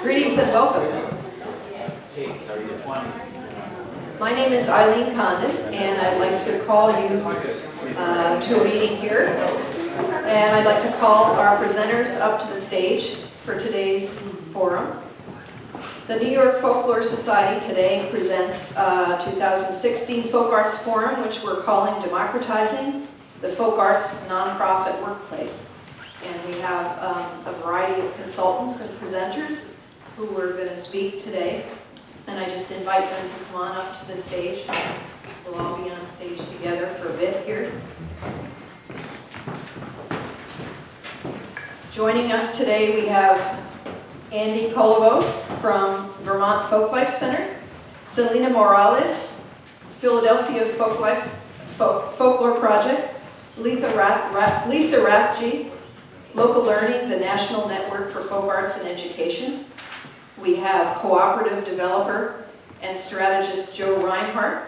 Greetings and welcome. My name is Eileen Condon, and I'd like to call you to a meeting here. And I'd like to call our presenters up to the stage for today's forum. The New York Folklore Society today presents 2016 Folk Arts Forum, which we're calling Democratizing the Folk Arts Nonprofit Workplace. And we have a variety of consultants and presenters who are going to speak today. And I just invite them to come on up to the stage. We'll all be on stage together for a bit here. Joining us today we have Andy Kolovos from Vermont Folklife Center, Selina Morales, Philadelphia Folklore Project, Lisa Rathje, Local Learning, the National Network for Folk Arts and Education. We have Cooperative developer and strategist Joe Rinehart.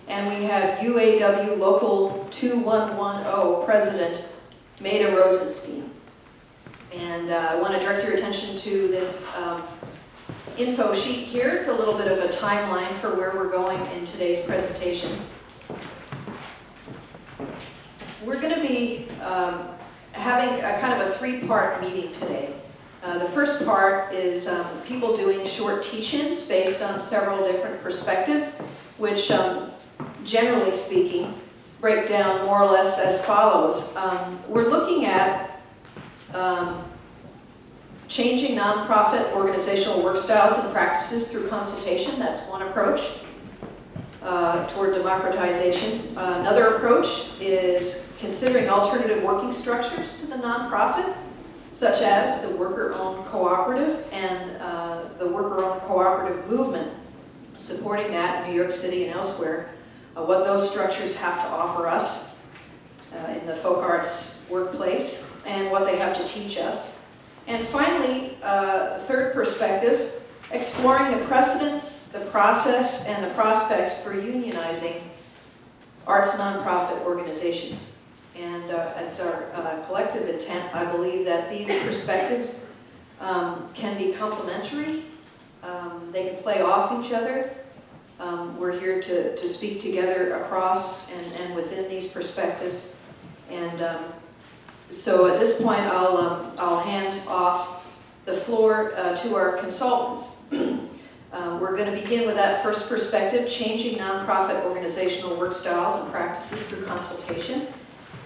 And we have UAW Local 2110 President Maida Rosenstein. And I want to direct your attention to this info sheet here. It's a little bit of a timeline for where we're going in today's presentations. We're going to be having a kind of a three-part meeting today. The first part is people doing short teach-ins based on several different perspectives, which generally speaking break down more or less as follows. We're looking at changing nonprofit organizational work styles and practices through consultation. That's one approach toward democratization. Another approach is considering alternative working structures to the nonprofit, such as the worker-owned cooperative and the worker-owned cooperative movement, supporting that in New York City and elsewhere, what those structures have to offer us in the folk arts workplace, and what they have to teach us. And finally, third perspective, exploring the precedents, the process, and the prospects for unionizing arts nonprofit organizations. And it's our collective intent, I believe, that these perspectives can be complementary. They can play off each other. We're here to speak together across and within these perspectives. And so at this point, I'll hand off the floor to our consultants. We're going to begin with that first perspective, changing nonprofit organizational work styles and practices through consultation.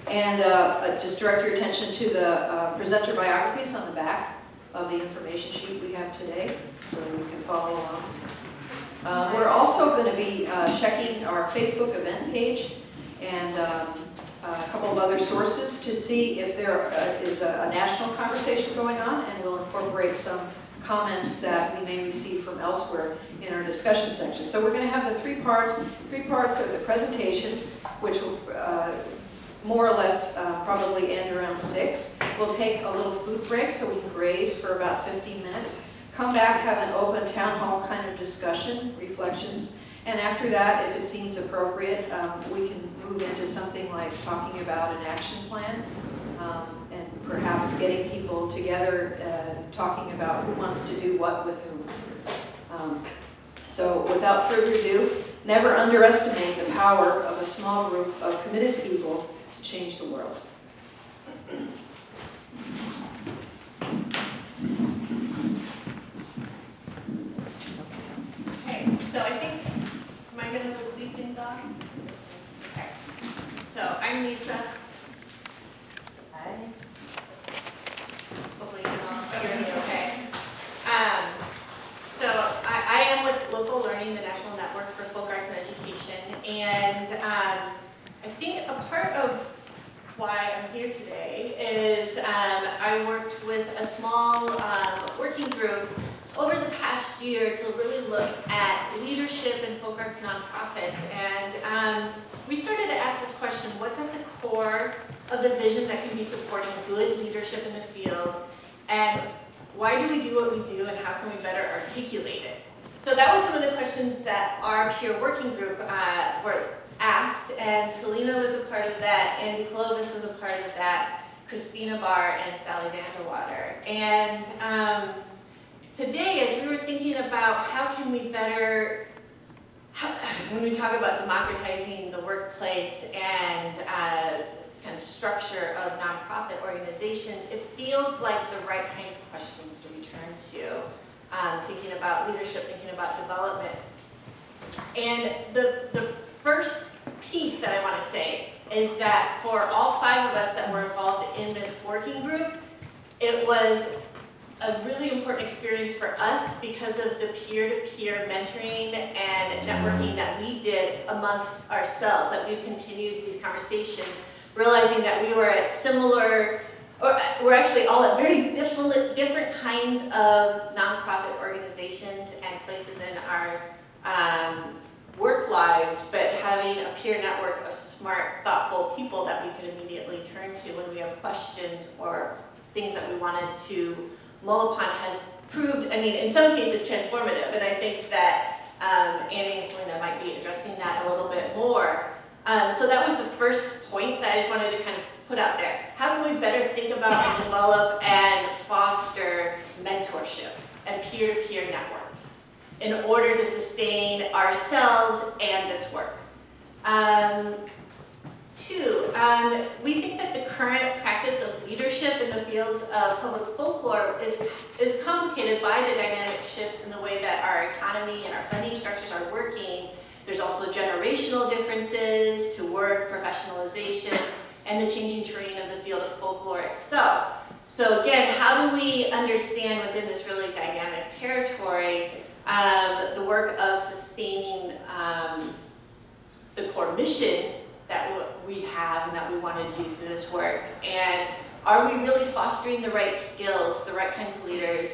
And just direct your attention to the presenter biographies on the back of the information sheet we have today, so you can follow along. We're also going to be checking our Facebook event page and a couple of other sources to see if there is a national conversation going on, and we'll incorporate some comments that we may receive from elsewhere in our discussion section. So we're going to have the three parts. Three parts are the presentations, which will more or less probably end around 6. We'll take a little food break so we can graze for about 15 minutes. Come back, have an open town hall kind of discussion, reflections. And after that, if it seems appropriate, we can move into something like talking about an action plan and perhaps getting people together, talking about who wants to do what with whom. So without further ado, never underestimate the power of a small group of committed people to change the world. Okay, so I think, am I going to lead things off? Okay, so I'm Lisa. Hi. Hopefully you can all hear me okay. So I am with Local Learning, the National Network for Folk Arts and Education, and I think a part of why I'm here today is I worked with a small working group over the past year to really look at leadership in folk arts nonprofits, and we started to ask this question: what's at the core of the vision that can be supporting good leadership in the field, and why do we do what we do, and how can we better articulate it? So that was some of the questions that our peer working group were asked, and Selina was a part of that, Andy Kolovos was a part of that, Christina Barr and Sally Vanderwater. And today, as we were thinking about how can we better, when we talk about democratizing the workplace and kind of structure of nonprofit organizations, it feels like the right kind of questions to return to, thinking about leadership, thinking about development. And the first piece that I want to say is that for all 5 of us that were involved in this working group, it was a really important experience for us because of the peer-to-peer mentoring and networking that we did amongst ourselves, that we've continued these conversations, realizing that we were at similar, or we're actually all at very different kinds of nonprofit organizations and places in our work lives, but having a peer network of smart, thoughtful people that we could immediately turn to when we have questions or things that we wanted to mull upon has proved, I mean, in some cases transformative, and I think that Andy and Selina might be addressing that a little bit more. So that was the first point that I just wanted to kind of put out there. How can we better think about and develop and foster mentorship and peer-to-peer networks in order to sustain ourselves and this work? 2, we think that the current practice of leadership in the fields of public folklore is complicated by the dynamic shifts in the way that our economy and our funding structures are working. There's also generational differences to work, professionalization, and the changing terrain of the field of folklore itself. So again, how do we understand within this really dynamic territory the work of sustaining the core mission that we have and that we want to do through this work? And are we really fostering the right skills, the right kinds of leaders,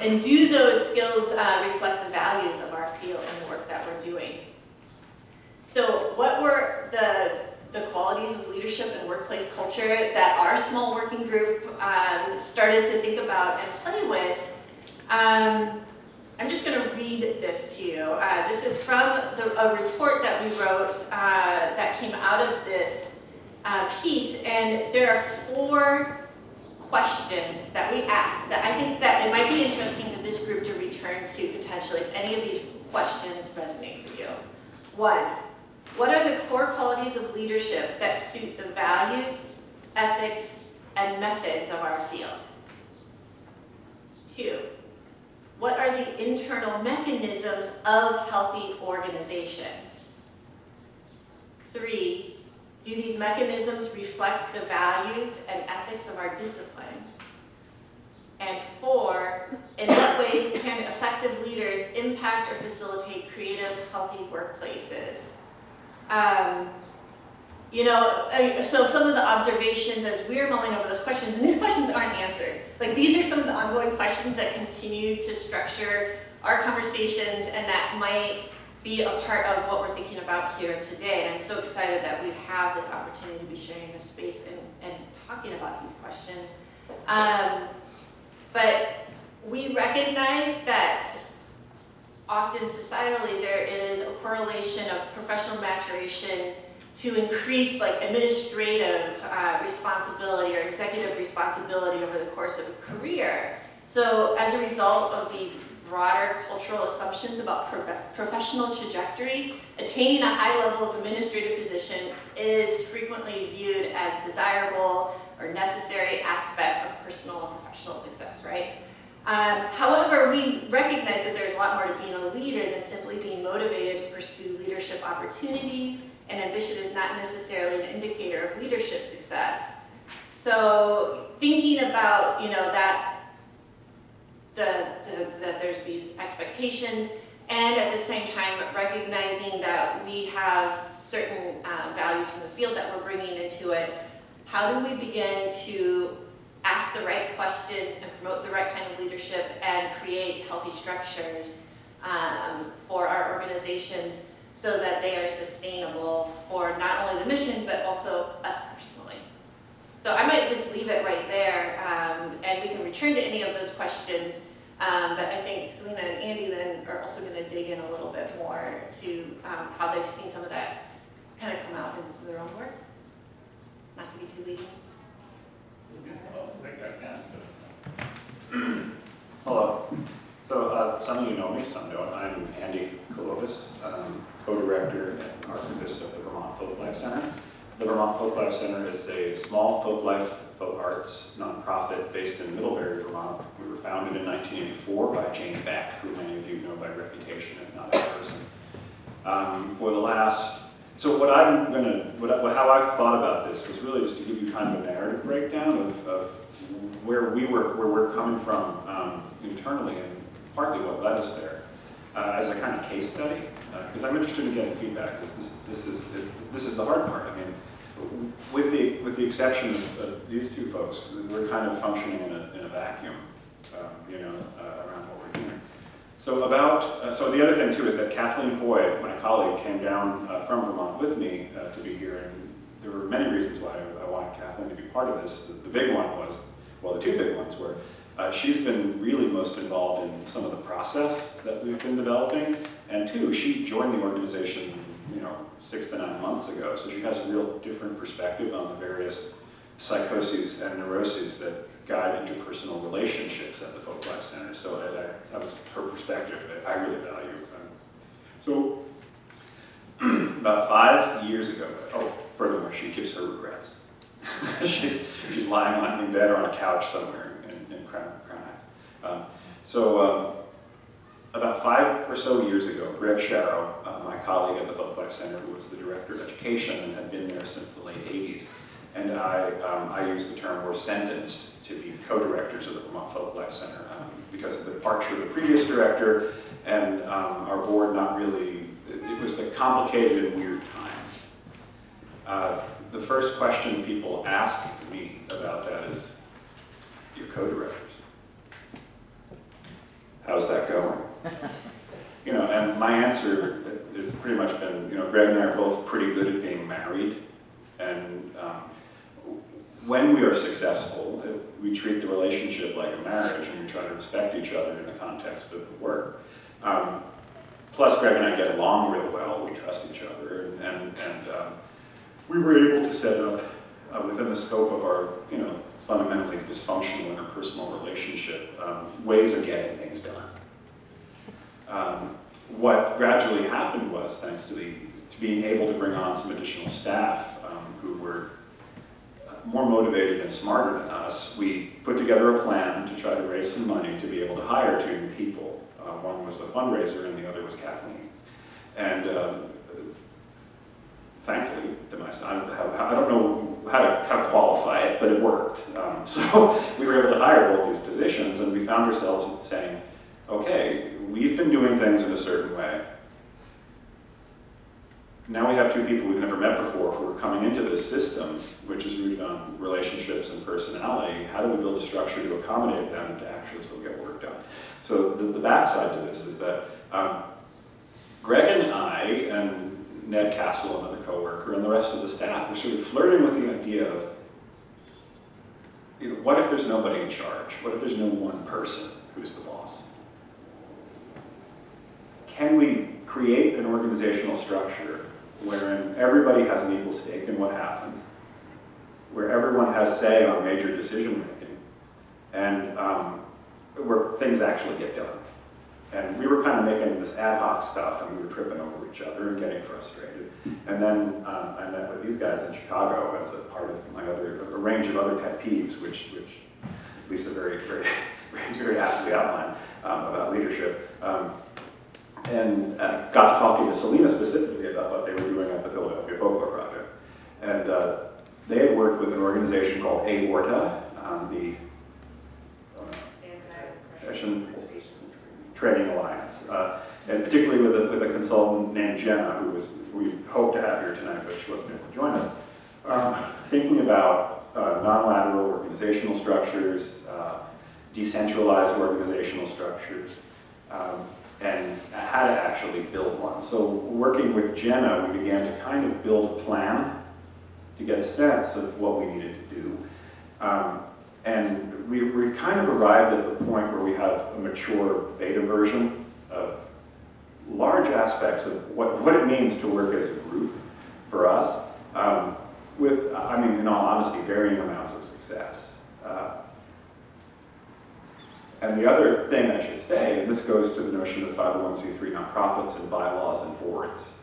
and do those skills reflect the values of our field and the work that we're doing? So what were the qualities of leadership and workplace culture that our small working group started to think about and play with? I'm just going to read this to you. This is from a report that we wrote that came out of this piece, and there are 4 questions that we asked that I think that it might be interesting for this group to return to potentially if any of these questions resonate for you. 1, what are the core qualities of leadership that suit the values, ethics, and methods of our field? 2, what are the internal mechanisms of healthy organizations? 3, do these mechanisms reflect the values and ethics of our discipline? And 4, in what ways can effective leaders impact or facilitate creative, healthy workplaces? So some of the observations as we're mulling over those questions, and these questions aren't answered. Like, these are some of the ongoing questions that continue to structure our conversations and that might be a part of what we're thinking about here today. And I'm so excited that we have this opportunity to be sharing this space and talking about these questions. But we recognize that often societally there is a correlation of professional maturation to increase like administrative responsibility or executive responsibility over the course of a career. So as a result of these broader cultural assumptions about professional trajectory, attaining a high level of administrative position is frequently viewed as desirable or necessary aspect of personal and professional success, right? However, we recognize that there's a lot more to being a leader than simply being motivated to pursue leadership opportunities, and ambition is not necessarily an indicator of leadership success. So thinking about, that there's these expectations, and at the same time recognizing that we have certain values from the field that we're bringing into it, how do we begin to ask the right questions and promote the right kind of leadership and create healthy structures for our organizations so that they are sustainable for not only the mission but also us personally? So I might just leave it right there, and we can return to any of those questions. But I think Selina and Andy then are also going to dig in a little bit more to how they've seen some of that kind of come out in some of their own work. Not to be too leading. I think I can. some of you know me, some don't. I'm Andy Kolovos, co-director and archivist of the Vermont Folklife Center. The Vermont Folklife Center is a small folklife, folk arts nonprofit based in Middlebury, Vermont. We were founded in 1984 by Jane Beck, who many of you know by reputation, if not in person. For the last, so how I've thought about this was really just to give you kind of a narrative breakdown of where we're coming from internally and partly what led us there as a kind of case study, because I'm interested in getting feedback, because this is the hard part. I mean, with the exception of these two folks, we're kind of functioning in a vacuum, around what we're doing. So so the other thing too is that Kathleen Hoy, my colleague, came down from Vermont with me to be here, and there were many reasons why I wanted Kathleen to be part of this. The big one was, well, the two big ones were, she's been really most involved in some of the process that we've been developing, and two, she joined the organization, 6 to 9 months ago, so she has a real different perspective on the various psychoses and neuroses that guide interpersonal relationships at the Folklife Center. So that was her perspective that I really value. So about 5 years ago, furthermore, she gives her regrets. she's lying in bed or on a couch somewhere in Crown Heights. About 5 or so years ago, Greg Sharrow, my colleague at the Folklife Center, who was the director of education and had been there since the late 80s, and I use the term we're sentenced to be co-directors of the Vermont Folklife Center because of the departure of the previous director and our board not really, it was a complicated and weird time. The first question people ask me about that is, you're co-directors. How's that going? And my answer has pretty much been, Greg and I are both pretty good at being married, and when we are successful, we treat the relationship like a marriage, and we try to respect each other in the context of the work. Plus, Greg and I get along real well. We trust each other, and we were able to set up, within the scope of our, fundamentally dysfunctional interpersonal relationship, ways of getting things done. What gradually happened was, thanks to being able to bring on some additional staff who were more motivated and smarter than us, we put together a plan to try to raise some money to be able to hire 2 new people. One was a fundraiser and the other was Kathleen. And thankfully, I don't know how to qualify it, but it worked. So we were able to hire both these positions, and we found ourselves saying, okay, we've been doing things in a certain way. Now we have 2 people we've never met before who are coming into this system, which is rooted on relationships and personality. How do we build a structure to accommodate them and to actually still get work done? So the backside to this is that Greg and I, and Ned Castle, another coworker, and the rest of the staff were sort of flirting with the idea of, what if there's nobody in charge? What if there's no one person who's the boss? Can we create an organizational structure wherein everybody has an equal stake in what happens, where everyone has say on major decision making, and where things actually get done? And we were kind of making this ad hoc stuff, and we were tripping over each other and getting frustrated. And then I met with these guys in Chicago as a part of a range of other pet peeves, which Lisa very, very, very, very aptly outlined about leadership. And got to talking to Selina specifically about what they were doing at the Philadelphia Folklore Project. And they had worked with an organization called AORTA, the Anti-Oppression Training Alliance, and particularly with a consultant named Jenna, we hoped to have here tonight, but she wasn't able to join us, thinking about non-lateral organizational structures, decentralized organizational structures, and how to actually build one. So working with Jenna, we began to kind of build a plan to get a sense of what we needed to do. And we kind of arrived at the point where we have a mature beta version of large aspects of what it means to work as a group for us, with, in all honesty, varying amounts of success. And the other thing I should say, and this goes to the notion of 501c3 nonprofits and bylaws and boards,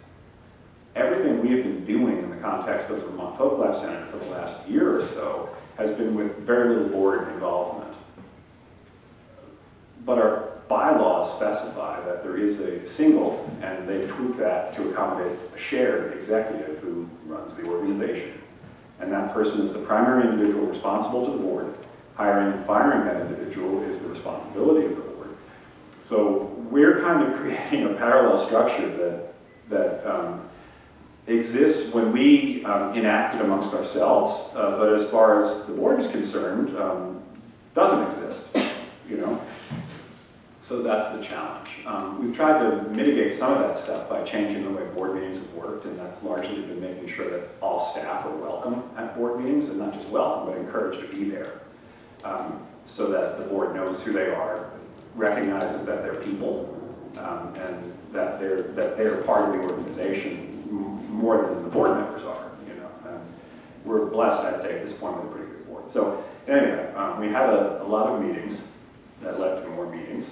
everything we have been doing in the context of the Vermont Folklife Center for the last year or so has been with very little board involvement. But our bylaws specify that there is a single, and they've tweaked that to accommodate a shared executive who runs the organization. And that person is the primary individual responsible to the board. Hiring and firing that individual is the responsibility of the board. So we're kind of creating a parallel structure that exists when we enact it amongst ourselves, but as far as the board is concerned, doesn't exist, you know? So that's the challenge. We've tried to mitigate some of that stuff by changing the way board meetings have worked, and that's largely been making sure that all staff are welcome at board meetings, and not just welcome, but encouraged to be there. So that the board knows who they are, recognizes that they're people, and that they're part of the organization more than the board members are, you know. We're blessed, I'd say, at this point with a pretty good board. So anyway, we had a lot of meetings that led to more meetings,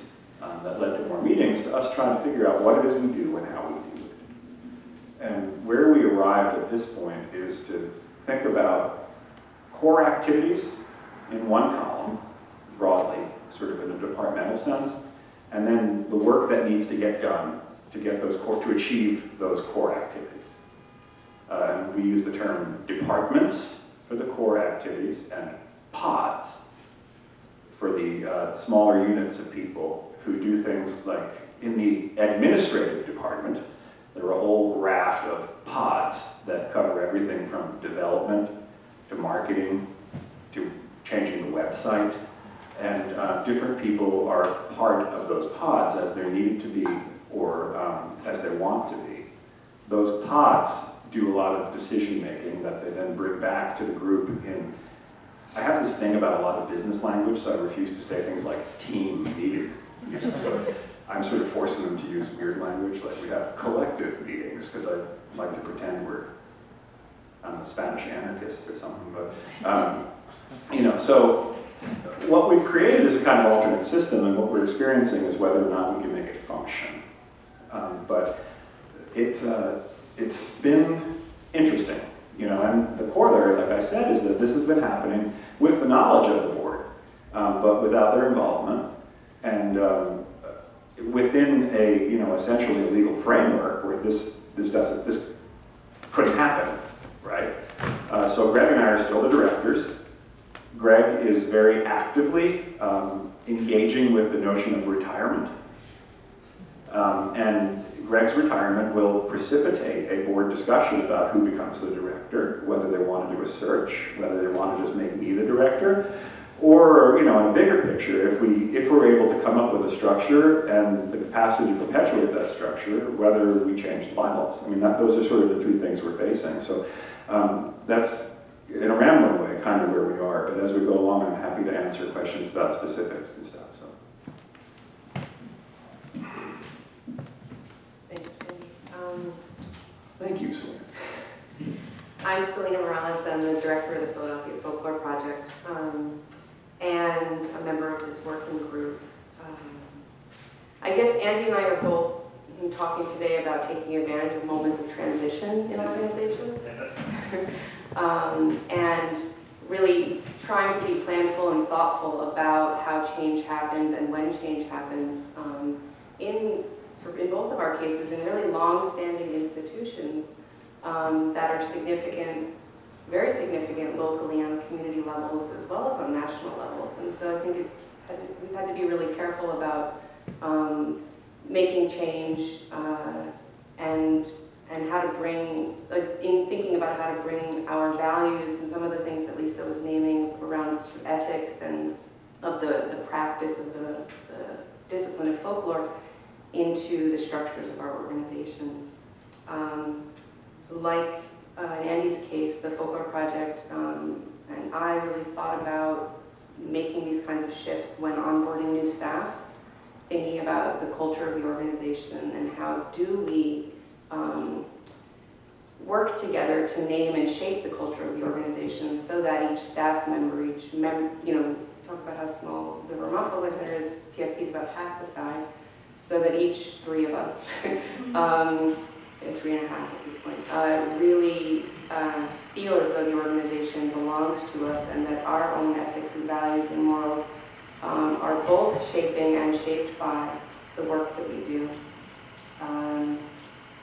to us trying to figure out what it is we do and how we do it. And where we arrived at this point is to think about core activities in one column, broadly, sort of in a departmental sense, and then the work that needs to get done to get those to achieve those core activities. And we use the term departments for the core activities and pods for the smaller units of people who do things like in the administrative department. There are a whole raft of pods that cover everything from development to marketing to changing the website, and different people are part of those pods as they're needed to be or as they want to be. Those pods do a lot of decision making that they then bring back to the group in. I have this thing about a lot of business language, so I refuse to say things like team meeting. You know? So I'm sort of forcing them to use weird language, like we have collective meetings, because I like to pretend I'm a Spanish anarchist or something. But you know, so what we've created is a kind of alternate system, and what we're experiencing is whether or not we can make it function. But it's been interesting, you know, and the corollary, like I said, is that this has been happening with the knowledge of the board, but without their involvement, and within a, you know, essentially a legal framework where this couldn't happen, right? So Greg and I are still the directors. Greg is very actively engaging with the notion of retirement. And Greg's retirement will precipitate a board discussion about who becomes the director, whether they want to do a search, whether they want to just make me the director, or, you know, in a bigger picture, if we're able to come up with a structure and the capacity to perpetuate that structure, whether we change the bylaws. I mean, those are sort of the three things we're facing. So that's, in a rambling way, kind of where we are. But as we go along, I'm happy to answer questions about specifics and stuff. So. Thanks, Cindy. Thank you, Selina. I'm Selina Morales. I'm the director of the Philadelphia Folklore Project and a member of this working group. I guess Andy and I are both talking today about taking advantage of moments of transition in organizations. And really trying to be planful and thoughtful about how change happens and when change happens in both of our cases in really long-standing institutions that are significant, very significant locally on community levels as well as on national levels. And so I think we've had to be really careful about making change and how to bring, in thinking about how to bring our values and some of the things that Lisa was naming around ethics and of the practice of the discipline of folklore into the structures of our organizations. Like in Andy's case, the Folklore Project and I really thought about making these kinds of shifts when onboarding new staff, thinking about the culture of the organization and how do we work together to name and shape the culture of the organization so that each staff member, talk about how small the Vermont Vermont Folklife Center is, PFP is about half the size, so that each three of us, 3.5 at this point, really feel as though the organization belongs to us and that our own ethics and values and morals are both shaping and shaped by the work that we do.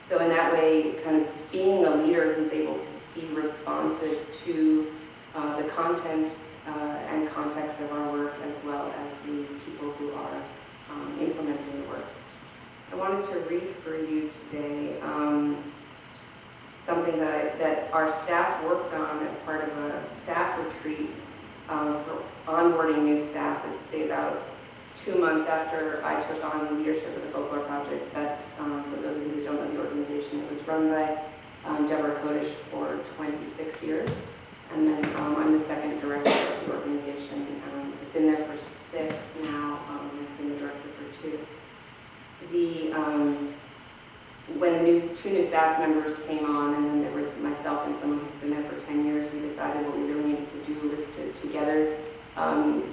So in that way, kind of being a leader who's able to be responsive to the content and context of our work, as well as the people who are implementing the work. I wanted to read for you today something that our staff worked on as part of a staff retreat for onboarding new staff. I'd say about 2 months after I took on leadership of the Folklore project. That's, for those of you who don't know the organization, it was run by Deborah Kodish for 26 years. And then I'm the second director of the organization. I've been there for 6 now. I've been the director for 2. When the 2 new staff members came on, and then there was myself and someone who's been there for 10 years, we decided what we really needed to do was to together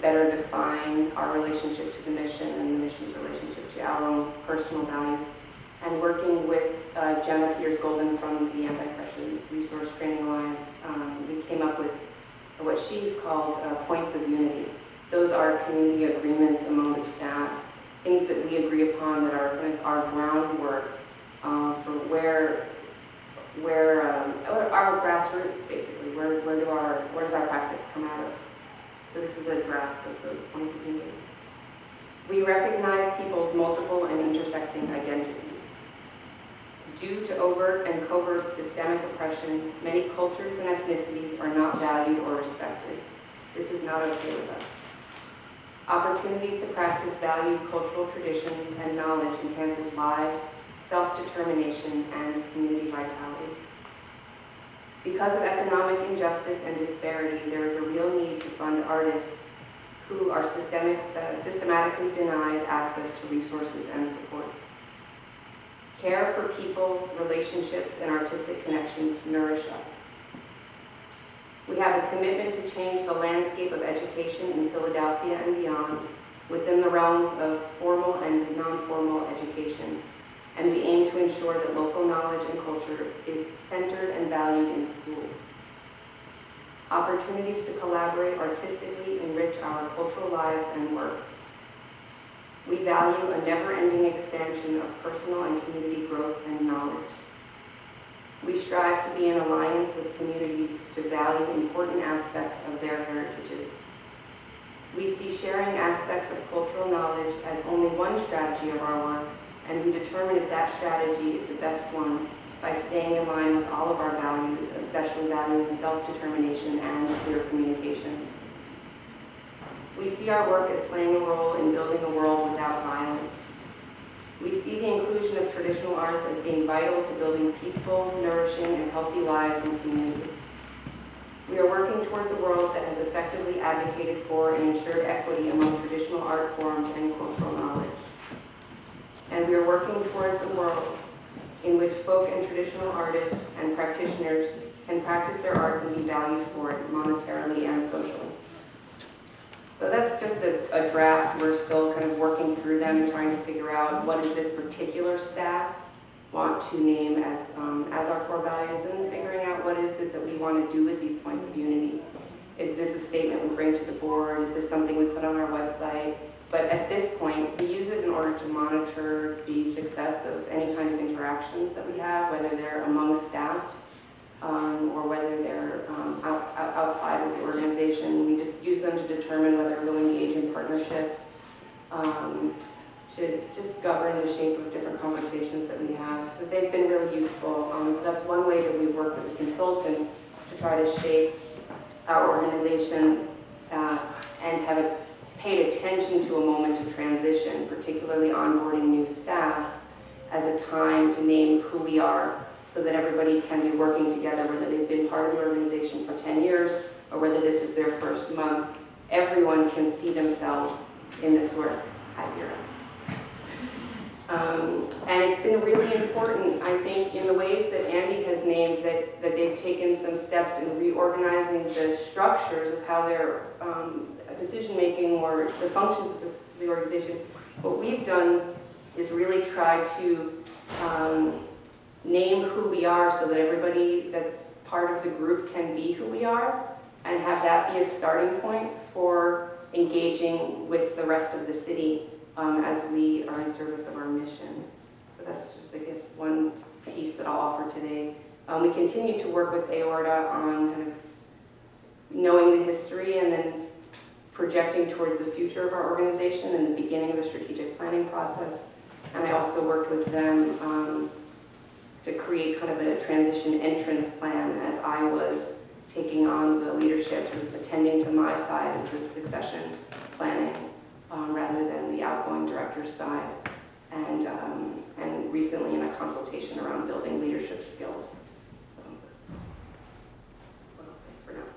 better define our relationship to the mission and the mission's relationship to our own personal values. And working with Gemma Peters-Golden from the Anti-Corruption Resource Training Alliance, we came up with what she's called points of unity. Those are community agreements among the staff, things that we agree upon that are kind of our groundwork for where our grassroots, basically, where does our practice come out of? So this is a draft of those points of unity. We recognize people's multiple and intersecting identities. Due to overt and covert systemic oppression, many cultures and ethnicities are not valued or respected. This is not okay with us. Opportunities to practice valued cultural traditions and knowledge enhances lives, self-determination, and community vitality. Because of economic injustice and disparity, there is a real need to fund artists who are systematically denied access to resources and support. Care for people, relationships, and artistic connections nourish us. We have a commitment to change the landscape of education in Philadelphia and beyond within the realms of formal and non-formal education, and we aim to ensure that local knowledge and culture is centered and valued in schools. Opportunities to collaborate artistically enrich our cultural lives and work. We value a never-ending expansion of personal and community growth and knowledge. We strive to be in alliance with communities to value important aspects of their heritages. We see sharing aspects of cultural knowledge as only one strategy of our work, and we determine if that strategy is the best one by staying in line with all of our values, especially valuing self-determination and clear communication. We see our work as playing a role in building a world without violence. We see the inclusion of traditional arts as being vital to building peaceful, nourishing, and healthy lives in communities. We are working towards a world that has effectively advocated for and ensured equity among traditional art forms and cultural knowledge. And we are working towards a world in which folk and traditional artists and practitioners can practice their arts and be valued for it monetarily and socially. So that's just a draft. We're still kind of working through them and trying to figure out what does this particular staff want to name as our core values, and figuring out what is it that we want to do with these points of unity. Is this a statement we bring to the board? Is this something we put on our website? But at this point, we use it in order to monitor the success of any kind of interactions that we have, whether they're among staff or whether they're outside of the organization. We use them to determine whether we'll engage in partnerships, to just govern the shape of different conversations that we have. So they've been really useful. That's one way that we work with a consultant to try to shape our organization and have it paid attention to a moment of transition, particularly onboarding new staff, as a time to name who we are so that everybody can be working together, whether they've been part of the organization for 10 years or whether this is their first month. Everyone can see themselves in this work. Hi, Vera. And it's been really important, I think, in the ways that Andy has named, that they've taken some steps in reorganizing the structures of how they're decision-making or the functions of the organization, what we've done is really try to name who we are so that everybody that's part of the group can be who we are, and have that be a starting point for engaging with the rest of the city as we are in service of our mission. So that's just, I guess, one piece that I'll offer today. We continue to work with Aorta on kind of knowing the history and then projecting towards the future of our organization and the beginning of a strategic planning process. And I also worked with them to create kind of a transition entrance plan as I was taking on the leadership and attending to my side of the succession planning rather than the outgoing director's side. And recently in a consultation around building leadership skills. So what I'll say for now.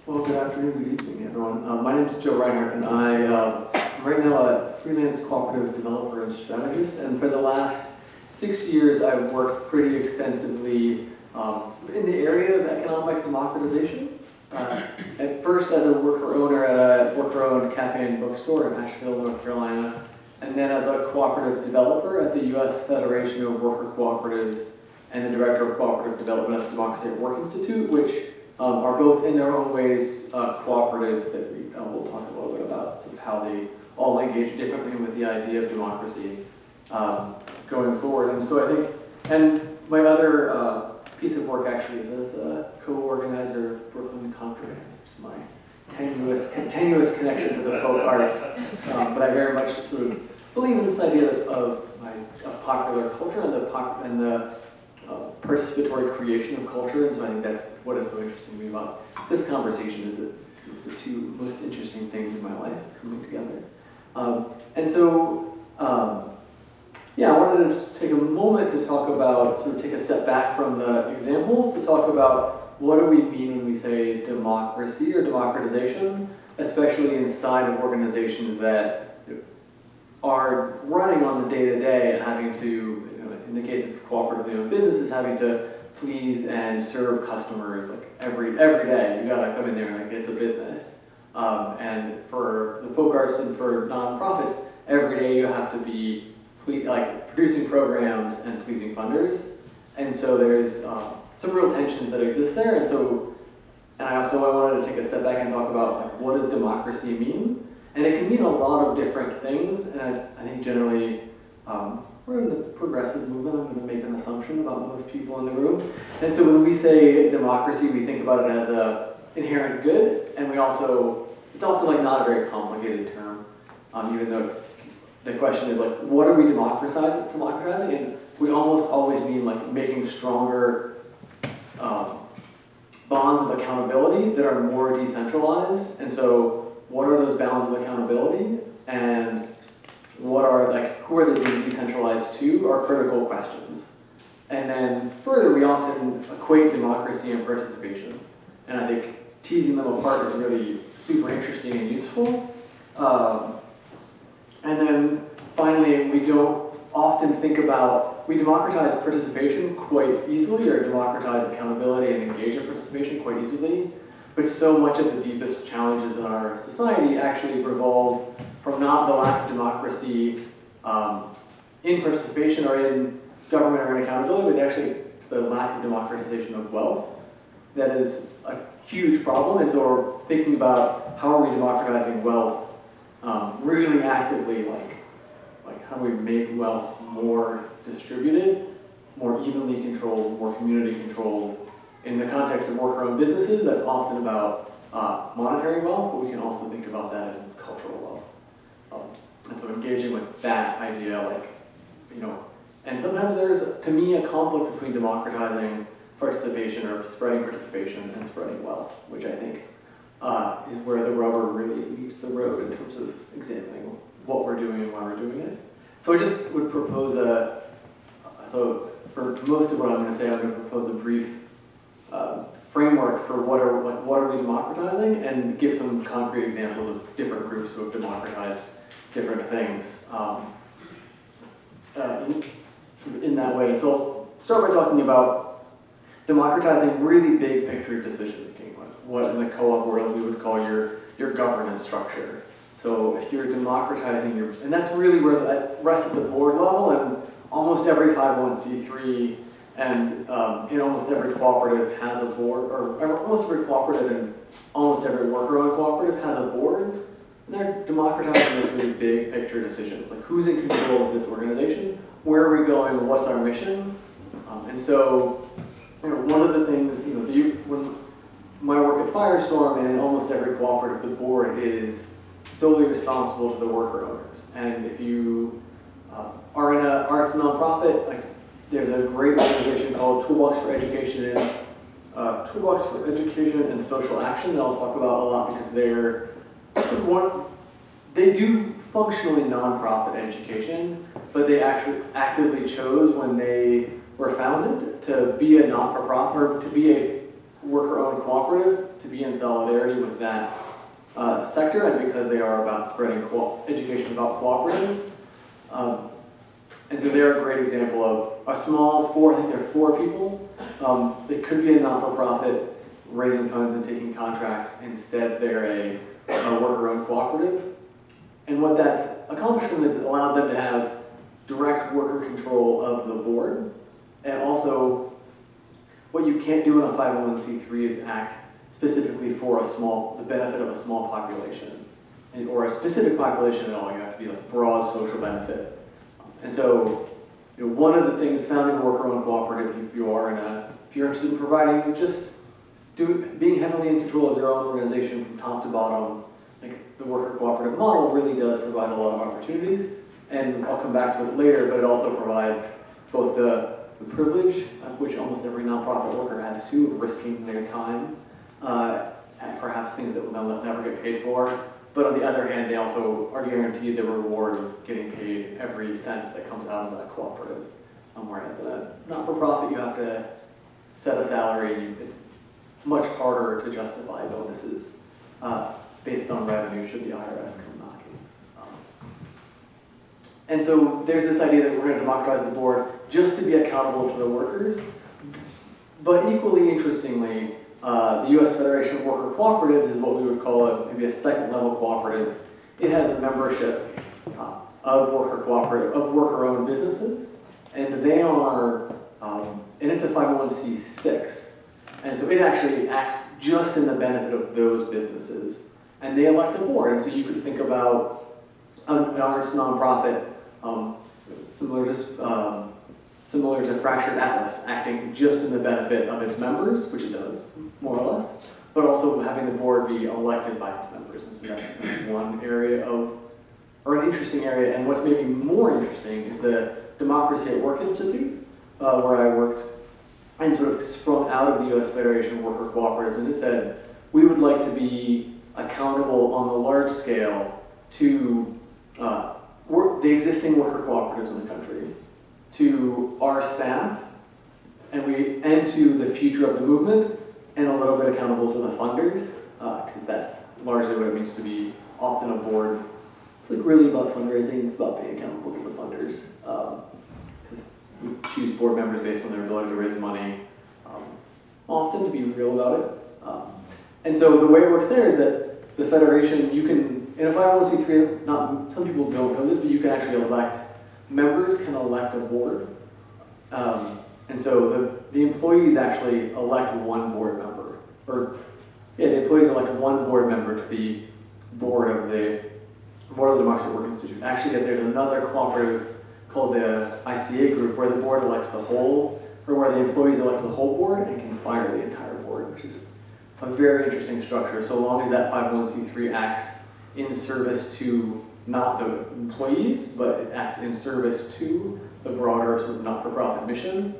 Well, good afternoon, good evening, everyone. My name is Joe Rinehart, and I'm right now a freelance cooperative developer and strategist. And for the last 6 years, I've worked pretty extensively in the area of economic democratization. At first as a worker owner at a worker-owned cafe and bookstore in Asheville, North Carolina, and then as a cooperative developer at the U.S. Federation of Worker Cooperatives and the Director of Cooperative Development at the Democracy at Work Institute, which are both in their own ways cooperatives that we'll talk a little bit about, sort of how they all engage differently with the idea of democracy going forward. And so I think, and my other piece of work actually is as a co-organizer of Brooklyn Contrails, which is my tenuous connection to the folk arts. But I very much sort of believe in this idea of popular culture and the participatory creation of culture. And so I think that's what is so interesting to me about this conversation, is that sort of the two most interesting things in my life coming together. Yeah, I wanted to just take a moment to talk about, sort of take a step back from the examples to talk about what do we mean when we say democracy or democratization, especially inside of organizations that are running on the day-to-day and having to, in the case of cooperatively owned businesses, having to please and serve customers like every day. You gotta come in there and like it's a business. And for the folk arts and for nonprofits, every day you have to be producing programs and pleasing funders. And so there's some real tensions that exist there. And I wanted to take a step back and talk about like, what does democracy mean? And it can mean a lot of different things. And I think generally, we're in the progressive movement. I'm going to make an assumption about most people in the room. And so when we say democracy, we think about it as a inherent good. And it's often like not a very complicated term, even though the question is like, what are we democratizing? And we almost always mean like making stronger bonds of accountability that are more decentralized. And so what are those bounds of accountability? And who are they being decentralized to are critical questions. And then further, we often equate democracy and participation. And I think teasing them apart is really super interesting and useful. And then finally, we don't often think about, we democratize participation quite easily, or democratize accountability and engage in participation quite easily, but so much of the deepest challenges in our society actually revolve from not the lack of democracy in participation or in government or in accountability, but actually the lack of democratization of wealth. That is a huge problem, and so we're thinking about how are we democratizing wealth really actively, like how do we make wealth more distributed, more evenly controlled, more community controlled. In the context of worker-owned businesses, that's often about monetary wealth, but we can also think about that in cultural wealth. And so engaging with that idea, and sometimes there's, to me, a conflict between democratizing participation or spreading participation and spreading wealth, which I think is where the rubber really meets the road in terms of examining what we're doing and why we're doing it. So I just would propose so for most of what I'm going to say, I'm going to propose a brief framework for what are we democratizing, and give some concrete examples of different groups who have democratized different things in that way. So I'll start by talking about democratizing really big picture decision making, like what in the co-op world we would call your governance structure. So if you're democratizing and that's really where that rests at the board level, and almost every 501c3 and in almost every cooperative has a board, or almost every cooperative and almost every worker-owned cooperative has a board. And they're democratizing those really big picture decisions, like who's in control of this organization, where are we going, what's our mission, and so one of the things when my work at Firestorm and in almost every cooperative, the board is solely responsible to the worker owners. And if you are in an arts nonprofit, like there's a great organization called Toolbox for Education and Social Action that I'll talk about a lot because they're they do functionally nonprofit education, but they actually actively chose when they were founded to be a not-for-profit or to be a worker-owned cooperative, to be in solidarity with that sector, and because they are about spreading education about cooperatives. And so they're a great example of a small I think there are 4 people. It could be a not-for-profit raising funds and taking contracts. Instead, they're a worker-owned cooperative. And what that's accomplished for them is it allowed them to have direct worker control of the board. And also, what you can't do in a 501c3 is act specifically for the benefit of a small population, or a specific population at all. You have to be like broad social benefit. And so, one of the things founding a worker-owned cooperative, if you're interested in providing being heavily in control of your own organization from top to bottom, like the worker cooperative model really does provide a lot of opportunities. And I'll come back to it later, but it also provides both the privilege, which almost every nonprofit worker has too, of risking their time, and perhaps things that will never get paid for. But on the other hand, they also are guaranteed the reward of getting paid every cent that comes out of that cooperative. Whereas in a not-for-profit, you have to set a salary, and it's much harder to justify bonuses based on revenue should the IRS come knocking. And so there's this idea that we're going to democratize the board just to be accountable to the workers. But equally interestingly, the U.S. Federation of Worker Cooperatives is what we would call maybe a second-level cooperative. It has a membership of worker-owned businesses, and they are, and it's a 501c6, and so it actually acts just in the benefit of those businesses, and they elect a board. And so you could think about an arts nonprofit, similar to Fractured Atlas, acting just in the benefit of its members, which it does, more or less, but also having the board be elected by its members. And so that's kind of one area or an interesting area. And what's maybe more interesting is the Democracy at Work Institute, where I worked, and sort of sprung out of the U.S. Federation of Worker Cooperatives, and it said, we would like to be accountable on the large scale to the existing worker cooperatives in the country, to our staff, and to the future of the movement, and a little bit accountable to the funders, because that's largely what it means to be often a board. It's like really about fundraising, it's about being accountable to the funders, because we choose board members based on their ability to raise money, often to be real about it. And so the way it works there is that the federation, you can, in a 501c3, some people don't know this, but you can actually members can elect a board. And so the employees actually elect one board member. The employees elect one board member to the board of the Democracy at Work Institute. Actually, there's another cooperative called the ICA group where the board elects the whole, or where the employees elect the whole board and can fire the entire board, which is a very interesting structure, so long as that 501c3 acts in service to not the employees, but it acts in service to the broader sort of not-for-profit mission.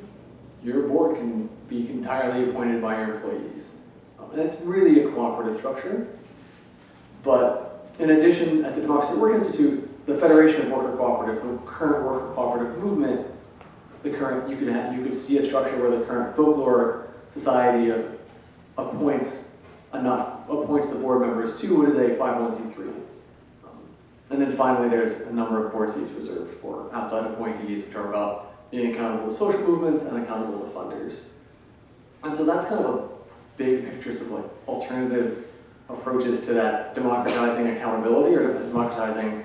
Your board can be entirely appointed by your employees. And it's really a cooperative structure. But in addition, at the Democracy at Work Institute, the Federation of Worker Cooperatives, the current worker cooperative movement, you could see a structure where the current Folklore Society appoints the board members to what is a 501c3. And then finally, there's a number of board seats reserved for outside appointees, which are about being accountable to social movements and accountable to funders. And so that's kind of a big picture, sort of like alternative approaches to that democratizing accountability, or democratizing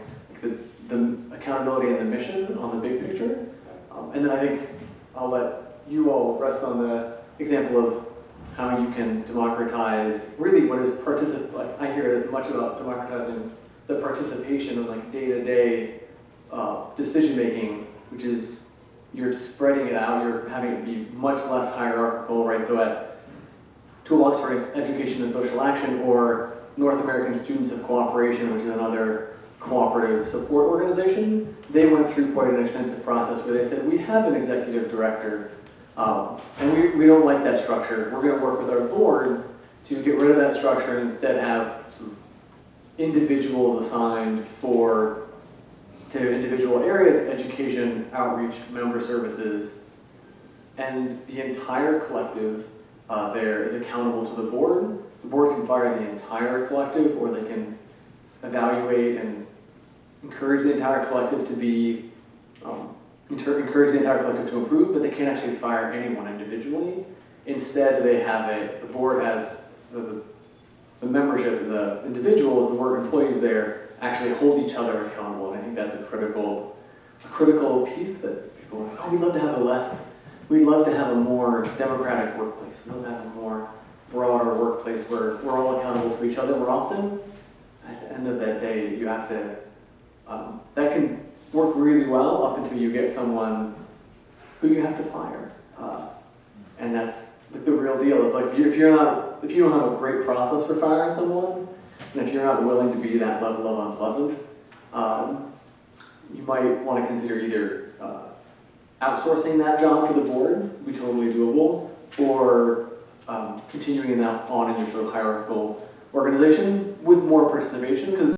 the accountability and the mission on the big picture. And then I think I'll let you all rest on the example of how you can democratize really what is like I hear it as much about democratizing the participation of like day-to-day decision making, which is you're spreading it out, you're having it be much less hierarchical, right? So at Toolbox for Education and Social Action, or North American Students of Cooperation, which is another cooperative support organization, they went through quite an extensive process where they said, we have an executive director, and we don't like that structure. We're going to work with our board to get rid of that structure and instead have sort of individuals assigned to individual areas, education, outreach, member services, and the entire collective there is accountable to the board. The board can fire the entire collective, or they can evaluate and encourage the entire collective to be, encourage the entire collective to improve, but they can't actually fire anyone individually. Instead, they have the board has the membership, the individuals, the work employees there actually hold each other accountable. And I think that's a critical piece that people are like, oh, we'd love to have a more democratic workplace. We'd love to have a more broader workplace where we're all accountable to each other more often. At the end of that day, you have to, that can work really well up until you get someone who you have to fire. And that's the real deal. It's like if you don't have a great process for firing someone, and if you're not willing to be that level of unpleasant, you might want to consider either outsourcing that job to the board, would be totally doable, or continuing that on in your sort of hierarchical organization with more participation, because